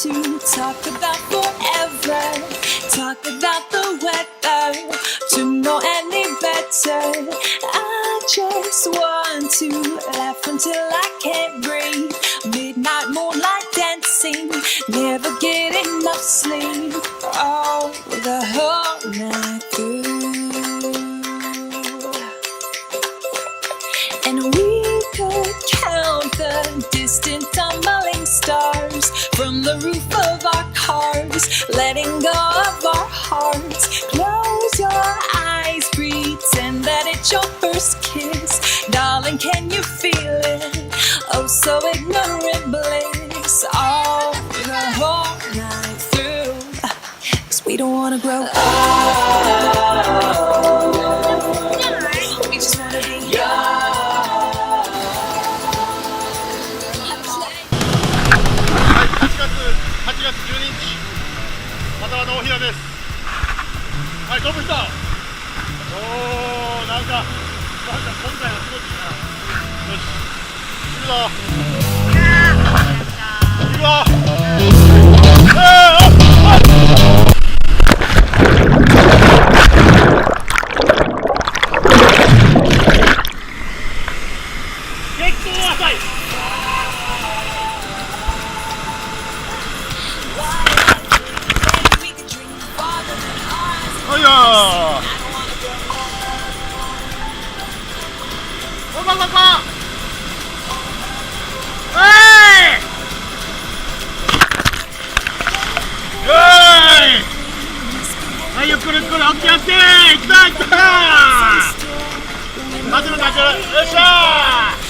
to talk about forever, talk about the weather, to know any better. I just want to laugh until I can't breathe. Midnight moonlight dancing, never get enough sleep. Oh, the whole night through. And we could count the distant tumbling stars from the roof of our cars, letting go of our hearts. Close your eyes, pretend that it's your first kiss. Darling, can you feel it? Oh, so ignorant bliss. All the whole night through. 'Cause we don't wanna grow up. We just wanna be young. 8月12日、または大平です。はい、どうも来た。おー、なんか今回はすごいな。よし、行くぞ。行くぞ。結構浅い。おいよー。おばばば。おい。おい。はい、ゆっくりゆっくり、オッケーオッケー。いったいった。勝つの勝つ。よっしゃー。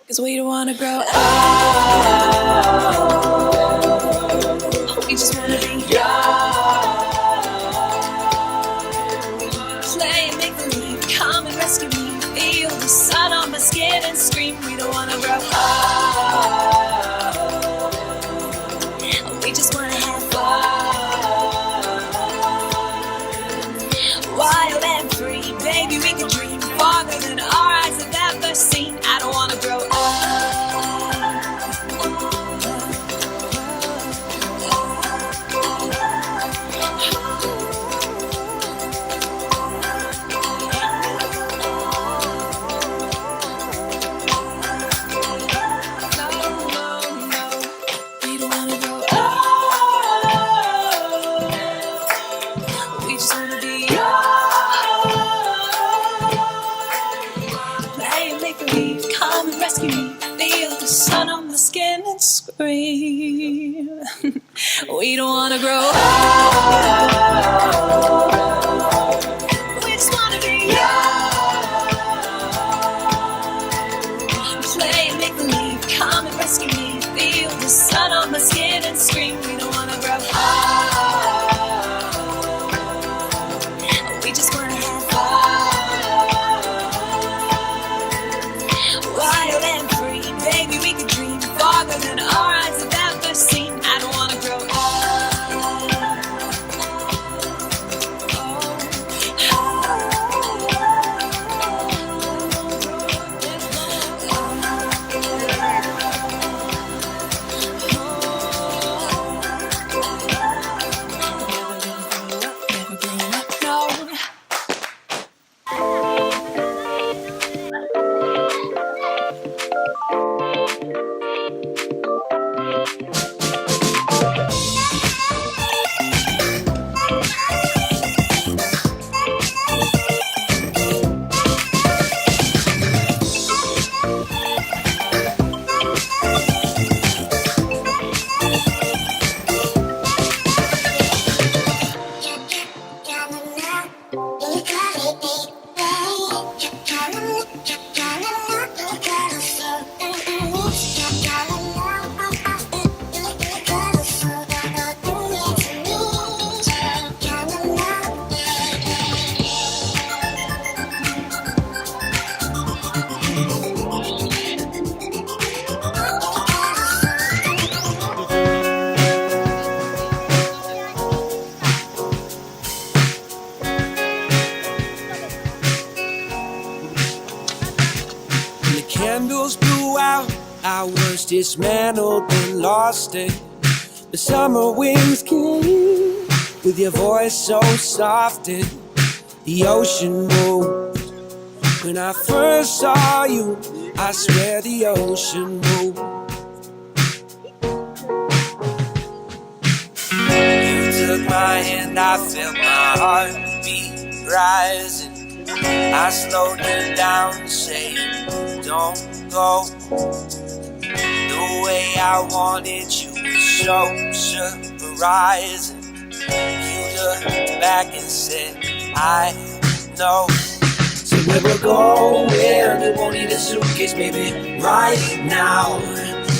'Cause we don't wanna grow up. We just wanna be young. Play and make believe, come and rescue me. Feel the sun on my skin and scream. We don't wanna grow up. We just wanna have fun. Wild and free, baby, we can dream farther than our eyes have ever seen. I don't wanna grow up. Rescue me, feel the sun on my skin and scream. We don't wanna grow up. We just wanna be young. Play and make believe, come and rescue me. Feel the sun on my skin and scream. We don't wanna grow up. We just wanna have fun. Wild and free, baby, we can dream farther than our eyes have ever seen. I don't wanna grow up. was dismantled and lost it. The summer winds came with your voice so soft and the ocean moved. When I first saw you, I swear the ocean moved. You took my hand, I felt my heartbeat rising. I slowed you down and said, don't go. The way I wanted you was so surprising. You looked back and said, I know. So where we're going, we won't need a suitcase, baby, right now.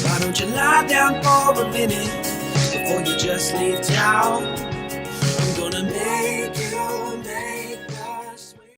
Why don't you lie down for a minute before you just leave town? I'm gonna make it over.